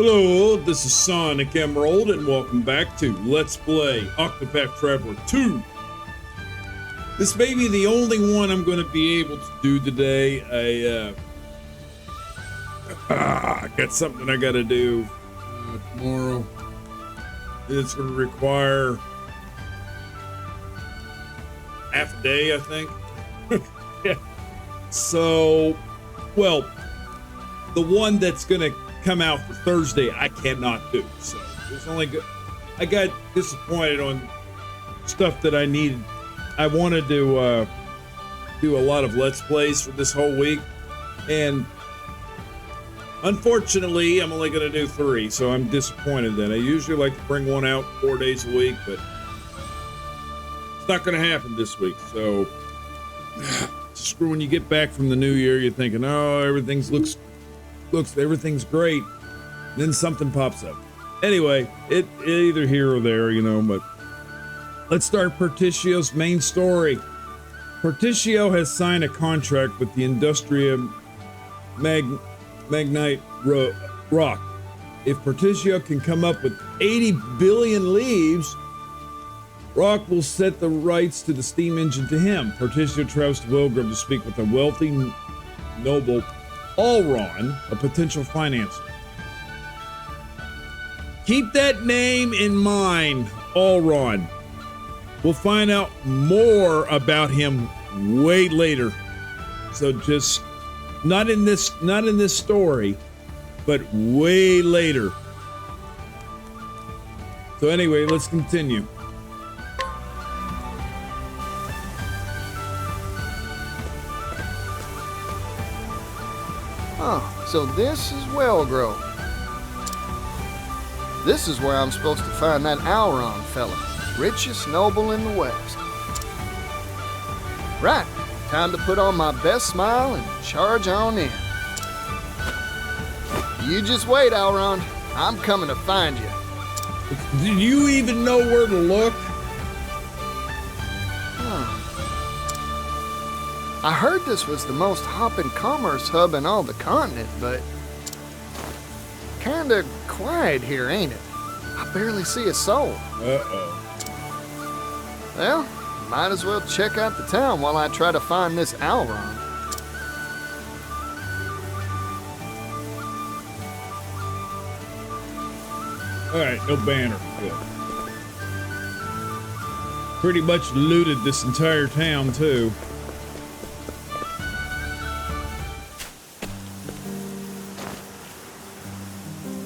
Hello, this is Sonicemerald, and welcome back to Let's Play Octopath Traveler 2. This may be the only one I'm going to be able to do today. I got something I got to do tomorrow. It's going to require half a day, I think. Yeah. So, well, the one that's going to come out for Thursday, I cannot do. So I got disappointed on stuff that I needed. I wanted to do a lot of Let's Plays for this whole week, and unfortunately, I'm only going to do 3, so I'm disappointed then. I usually like to bring one out 4 days a week, but it's not going to happen this week. So, just when you get back from the new year, you're thinking, oh, everything's everything's great. Then something pops up. Anyway, it either here or there, but let's start Partitio's main story. Partitio has signed a contract with the Industria Magnite Rock. If Partitio can come up with 80 billion leaves, Rock will set the rights to the steam engine to him. Partitio travels to Welgrove to speak with a wealthy noble Alrond, a potential financer. Keep that name in mind, Alrond. We'll find out more about him way later. So just not in this story, but way later. So anyway, let's continue. Oh, so this is Welgrove. This is where I'm supposed to find that Alrond fella, richest noble in the West. Right, time to put on my best smile and charge on in. You just wait, Alrond. I'm coming to find you. Do you even know where to look? I heard this was the most hopping commerce hub in all the continent, but kinda quiet here, ain't it? I barely see a soul. Uh-oh. Well, might as well check out the town while I try to find this Alrond. Alright, no banner. Good. Pretty much looted this entire town, too.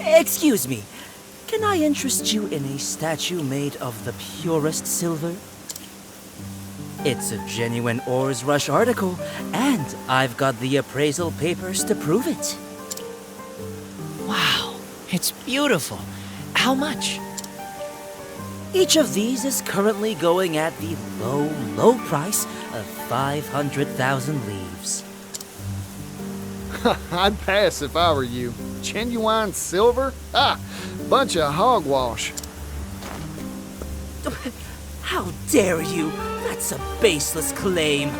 Excuse me, can I interest you in a statue made of the purest silver? It's a genuine Ores Rush article, and I've got the appraisal papers to prove it. Wow, it's beautiful. How much? Each of these is currently going at the low price of 500,000 leaves. I'd pass if I were you. Genuine silver? Ah, bunch of hogwash. How dare you? That's a baseless claim.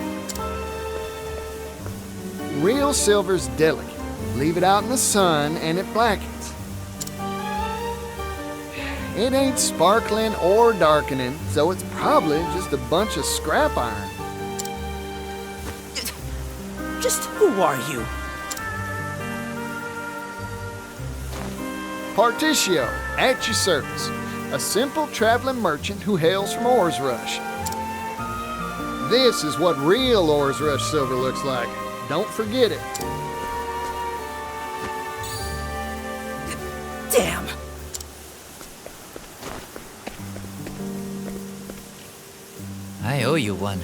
Real silver's delicate. Leave it out in the sun and it blackens. It ain't sparkling or darkening, so it's probably just a bunch of scrap iron. Just who are you? Partitio, at your service. A simple traveling merchant who hails from Ores Rush. This is what real Ores Rush silver looks like. Don't forget it. Damn! I owe you one.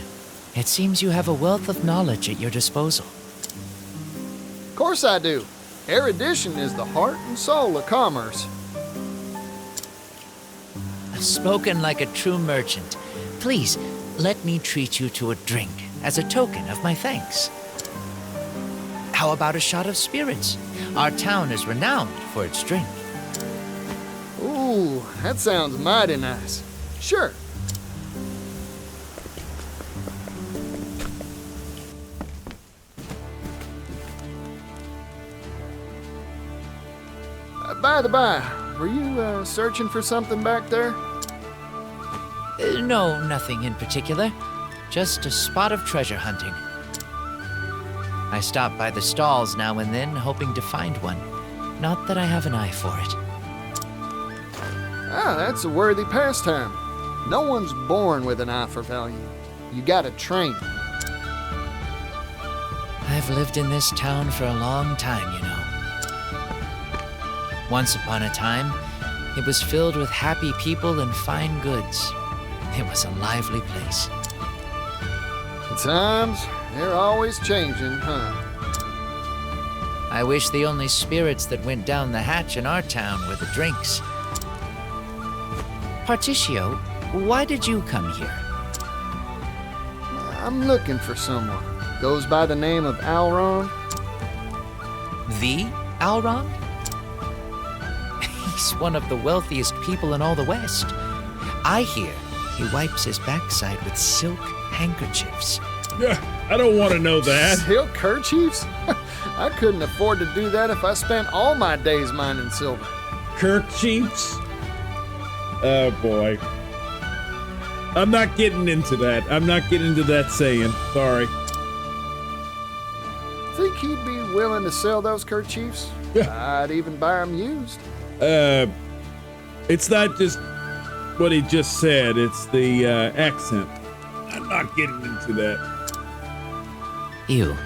It seems you have a wealth of knowledge at your disposal. Of course I do. Erudition is the heart and soul of commerce. Spoken like a true merchant. Please, let me treat you to a drink as a token of my thanks. How about a shot of spirits? Our town is renowned for its drink. Ooh, that sounds mighty nice. Sure. By the by, were you searching for something back there? No, nothing in particular. Just a spot of treasure hunting. I stop by the stalls now and then, hoping to find one. Not that I have an eye for it. Ah, that's a worthy pastime. No one's born with an eye for value. You gotta train. I've lived in this town for a long time, you know. Once upon a time, it was filled with happy people and fine goods. It was a lively place. Times, they're always changing, huh? I wish the only spirits that went down the hatch in our town were the drinks. Partitio, why did you come here? I'm looking for someone. Goes by the name of Alrond. The Alrond? He's one of the wealthiest people in all the West. I hear he wipes his backside with silk handkerchiefs. Yeah, I don't want to know that. Silk kerchiefs? I couldn't afford to do that if I spent all my days mining silver. Kerchiefs? Oh boy. I'm not getting into that. I'm not getting into that saying. Sorry. Think he'd be willing to sell those kerchiefs? I'd even buy them used. It's not just what he just said, it's the accent. I'm not getting into that. Ew.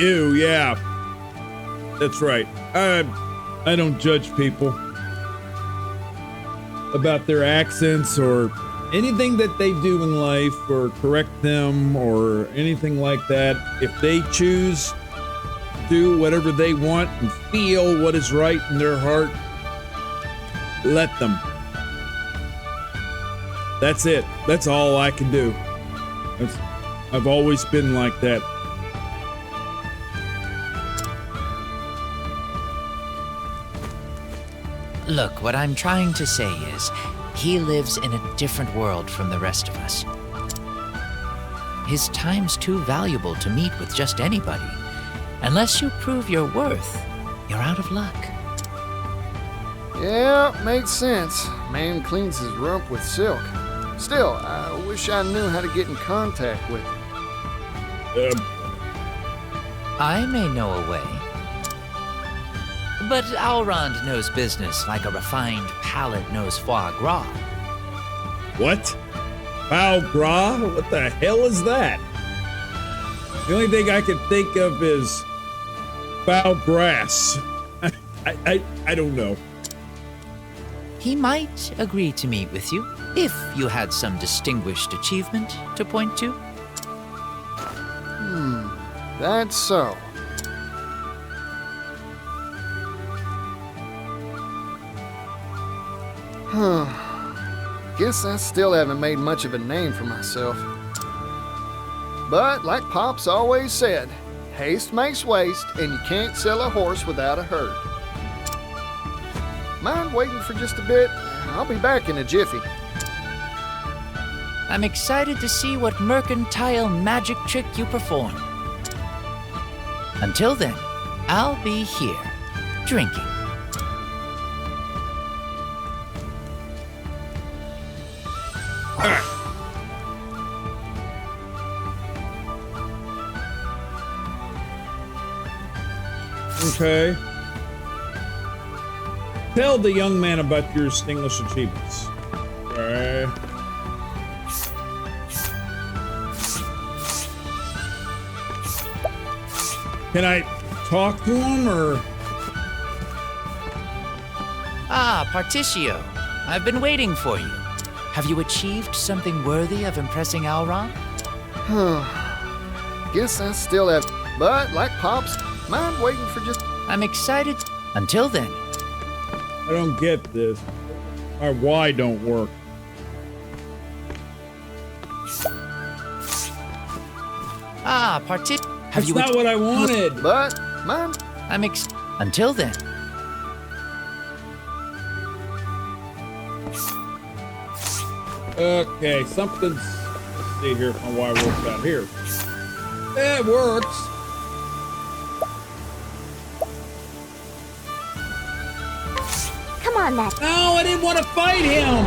Ew, yeah. That's right. I don't judge people about their accents or anything that they do in life or correct them or anything like that. If they choose to do whatever they want and feel what is right in their heart, let them. That's it. That's all I can do. I've always been like that. Look, what I'm trying to say is, he lives in a different world from the rest of us. His time's too valuable to meet with just anybody. Unless you prove your worth, you're out of luck. Yeah, makes sense. Man cleans his rump with silk. Still, I wish I knew how to get in contact with him. I may know a way. But Alrond knows business like a refined palate knows foie gras. What? Foie gras? What the hell is that? The only thing I can think of is foul grass. I don't know. He might agree to meet with you if you had some distinguished achievement to point to. That's so. Guess I still haven't made much of a name for myself. But, like Pop's always said, haste makes waste, and you can't sell a horse without a herd. Mind waiting for just a bit? I'll be back in a jiffy. I'm excited to see what mercantile magic trick you perform. Until then, I'll be here, drinking. Okay. Tell the young man about your distinguished achievements. Okay. Can I talk to him, or? Ah, Partitio. I've been waiting for you. Have you achieved something worthy of impressing Alrond? Guess I still have, but like Pops, mind waiting for just... I'm excited. Until then. I don't get this. My Y don't work. Ah, Partitio. That's not what I wanted. But, mind... Until then. Okay, something's... Let's see here if my Y works out here. It works. on then. No, I didn't want to fight him.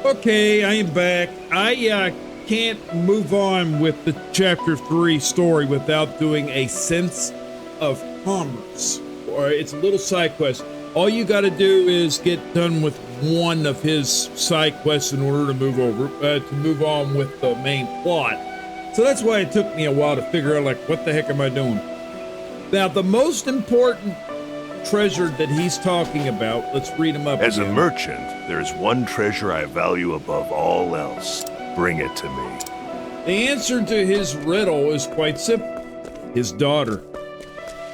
Okay, I am back. I can't move on with the chapter 3 story without doing a sense of commerce. Or it's a little side quest. All you got to do is get done with one of his side quests in order to move on with the main plot. So that's why it took me a while to figure out, like, what the heck am I doing? Now, the most important treasure that he's talking about, let's read him up As again. a merchant, there is one treasure I value above all else. Bring it to me. The answer to his riddle is quite simple. His daughter.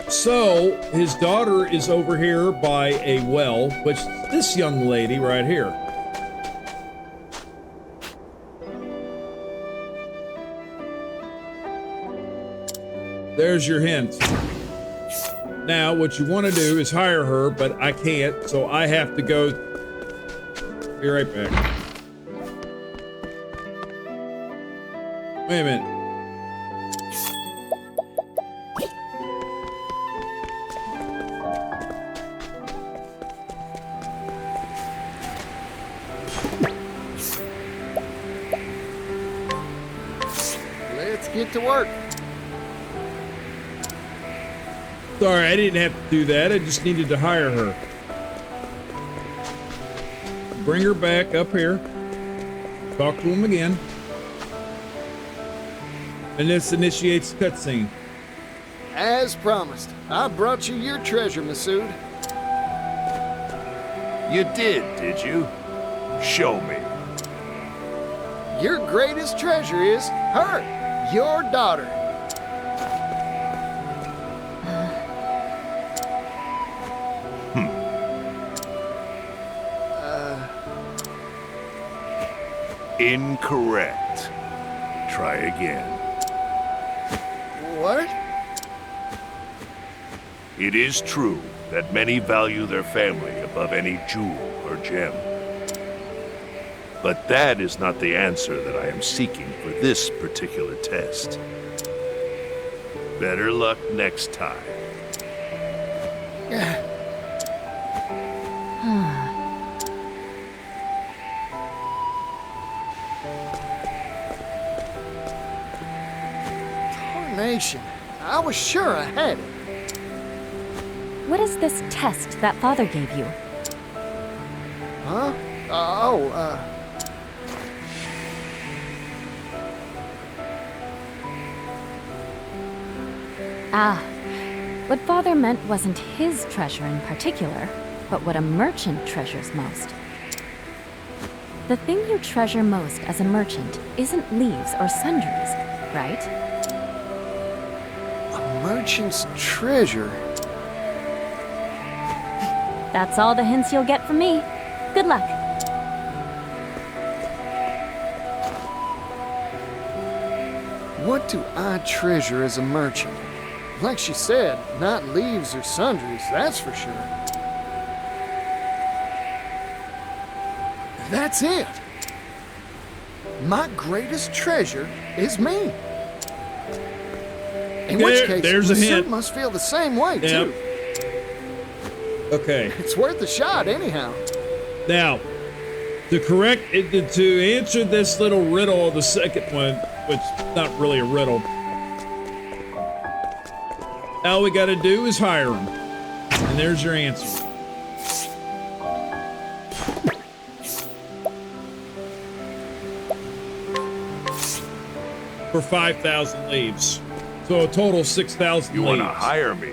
So, his daughter is over here by a well, which this young lady right here. There's your hint. Now, what you want to do is hire her, but I can't, so I have to go. Be right back. Wait a minute. Let's get to work. Sorry, I didn't have to do that. I just needed to hire her. Bring her back up here. Talk to him again. And this initiates the cutscene. As promised, I brought you your treasure, Masood. You did you? Show me. Your greatest treasure is her, your daughter. Incorrect. Try again. What? It is true that many value their family above any jewel or gem. But that is not the answer that I am seeking for this particular test. Better luck next time. Tarnation. I was sure I had it. What is this test that father gave you? Huh? Ah, what father meant wasn't his treasure in particular, but what a merchant treasures most. The thing you treasure most as a merchant isn't leaves or sundries, right? A merchant's treasure. That's all the hints you'll get from me. Good luck. What do I treasure as a merchant? Like she said, not leaves or sundries, that's for sure. That's it. My greatest treasure is me. In which case, there's a Masood hint. must feel the same way, too. Okay. It's worth a shot, anyhow. Now, to answer this little riddle, the second one, which is not really a riddle, all we got to do is hire him. And there's your answer. For 5,000 leaves. So a total 6,000 You leaves. want to hire me?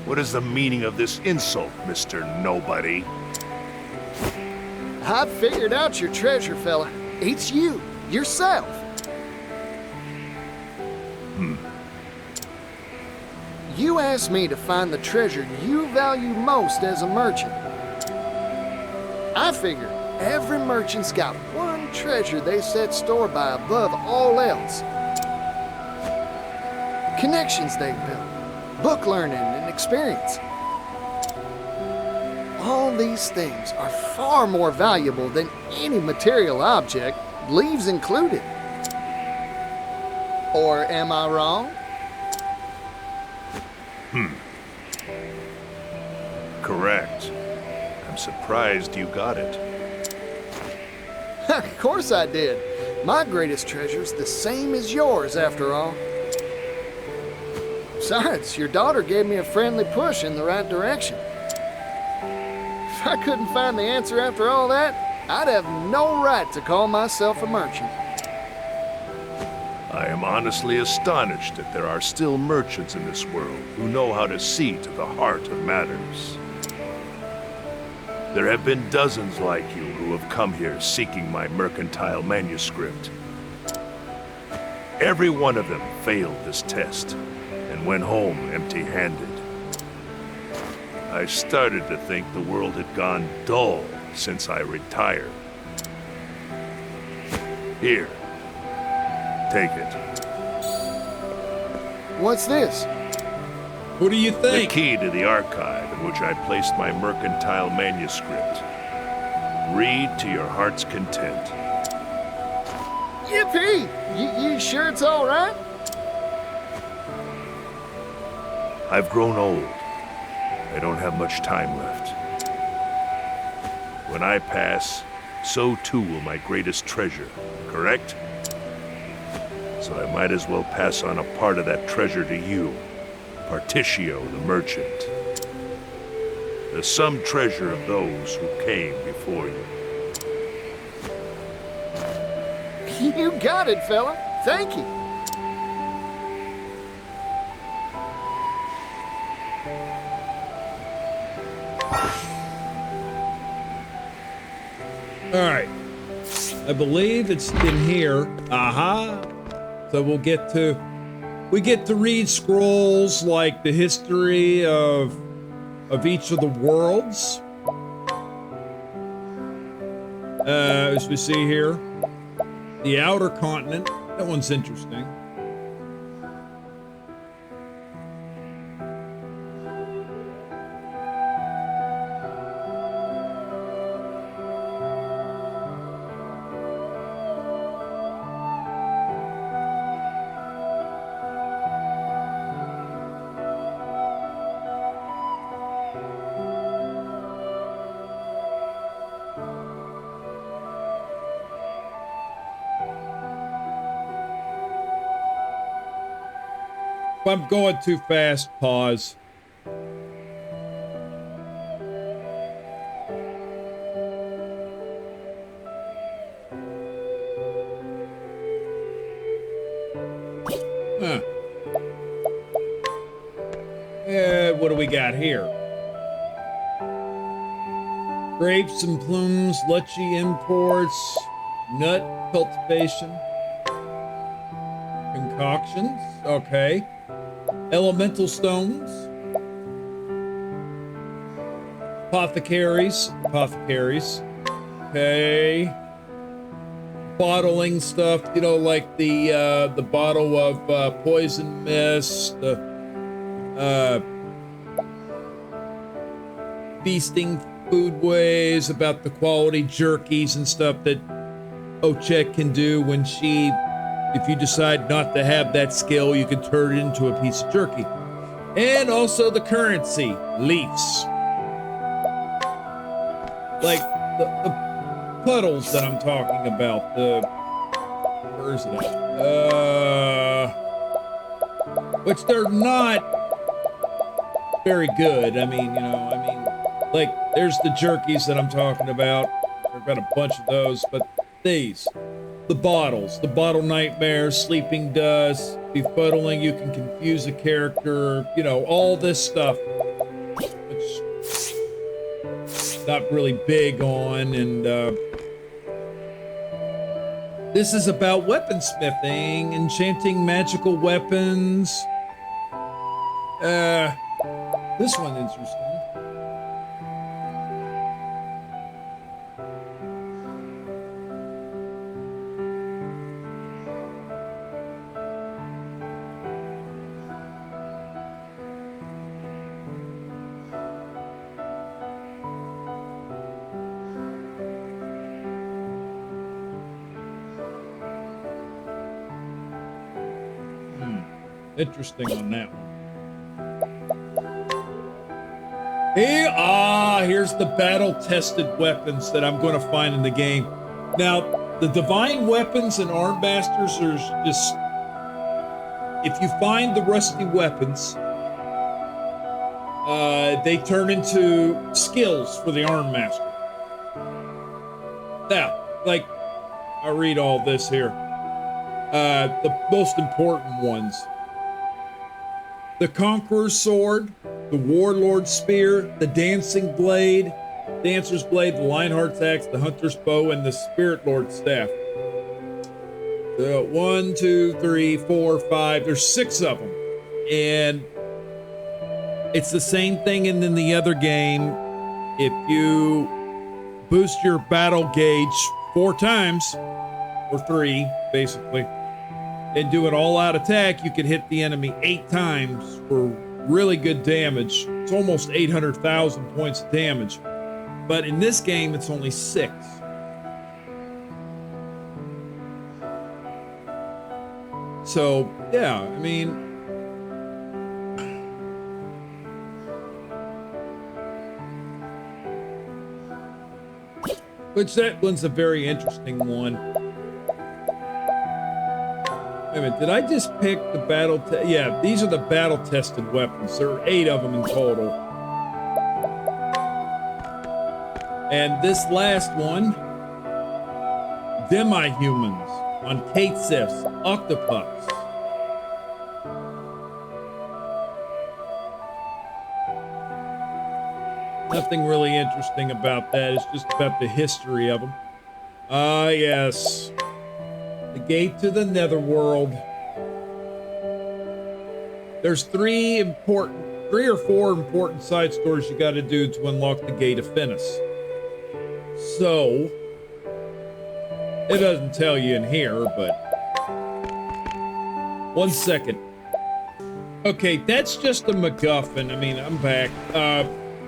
What is the meaning of this insult, Mr. Nobody? I figured out your treasure, fella. It's you, yourself. You asked me to find the treasure you value most as a merchant. I figure every merchant's got one treasure they set store by above all else. Connections they've built, book learning and experience. All these things are far more valuable than any material object, leaves included. Or am I wrong? correct. I'm surprised you got it. Of course I did. My greatest treasure's the same as yours, after all. Besides, your daughter gave me a friendly push in the right direction. If I couldn't find the answer after all that, I'd have no right to call myself a merchant. I am honestly astonished that there are still merchants in this world who know how to see to the heart of matters. There have been dozens like you who have come here seeking my mercantile manuscript. Every one of them failed this test and went home empty-handed. I started to think the world had gone dull since I retired. Here, take it. What's this? What do you The think? key to the archive in which I placed my mercantile manuscript. Read to your heart's content. Yippee! You sure it's all right? I've grown old. I don't have much time left. When I pass, so too will my greatest treasure, correct? So I might as well pass on a part of that treasure to you, Partitio the merchant. The sum treasure of those who came before you. You got it, fella. Thank you. All right. I believe it's in here. Aha. So we get to read scrolls like the history of each of the worlds. As we see here, the outer continent. That one's interesting. If I'm going too fast, pause. Huh. What do we got here? Grapes and plumes, lychee imports, nut cultivation, concoctions, okay. Elemental stones, apothecaries, okay. Bottling stuff, you know, like the bottle of poison mist, the feasting foodways, about the quality jerkies and stuff that Ochek can do when she. If you decide not to have that skill, you can turn it into a piece of jerky. And also the currency, leaves. Like the puddles that I'm talking about. Where is it at? Which they're not very good. I mean, like there's the jerkies that I'm talking about. I've got a bunch of those, but these. The bottles, the bottle nightmares, sleeping dust, befuddling, you can confuse a character, you know, all this stuff, which not really big on, and this is about weaponsmithing, enchanting magical weapons. This one's interesting. Interesting on that one. Here's the battle-tested weapons that I'm going to find in the game. Now, the divine weapons and armbasters are just... If you find the rusty weapons, they turn into skills for the armmaster. Now, like, I'll read all this here. The most important ones. The Conqueror's Sword, the Warlord's Spear, the Dancing Blade, Dancer's Blade, the Lionheart's Axe, the Hunter's Bow, and the Spirit Lord's Staff. So 1, 2, 3, 4, 5. There's 6 of them. And it's the same thing in the other game. If you boost your battle gauge 4 times, or 3, basically, and do an all-out attack, you can hit the enemy 8 times for really good damage. It's almost 800,000 points of damage. But in this game, it's only 6. So, yeah, I mean... Which that one's a very interesting one. Wait a minute, did I just pick the battle... Yeah, these are the battle-tested weapons. There are 8 of them in total. And this last one... Demi-humans on Katesifs, Octopaths. Nothing really interesting about that. It's just about the history of them. Ah, yes. The gate to the Netherworld. There's 3 or 4 important side stories you got to do to unlock the Gate of Finis. So, it doesn't tell you in here, but 1 second. Okay, that's just a MacGuffin. I mean, I'm back.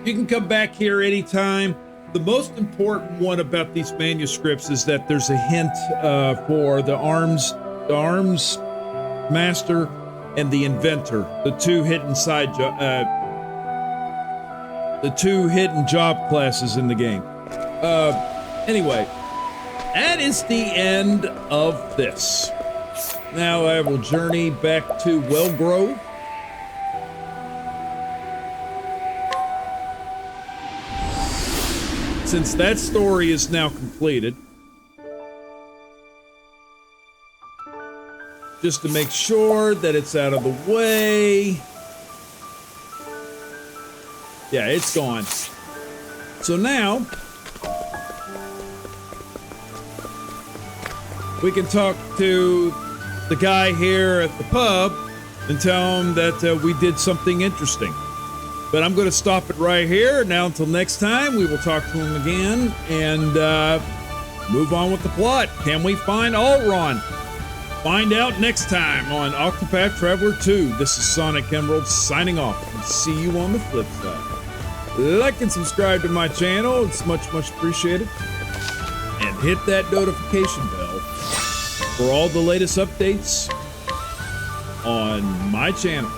You can come back here anytime. The most important one about these manuscripts is that there's a hint for the arms master and the inventor, the 2 hidden job classes in the game. Anyway, that is the end of this. Now I will journey back to Welgrove. Since that story is now completed, just to make sure that it's out of the way. Yeah, it's gone. So now, we can talk to the guy here at the pub and tell him that we did something interesting. But I'm going to stop it right here. Now, until next time, we will talk to him again and move on with the plot. Can we find Alrond? Find out next time on Octopath Traveler 2. This is Sonicemerald signing off, and see you on the flip side. Like and subscribe to my channel. It's much, much appreciated. And hit that notification bell for all the latest updates on my channel.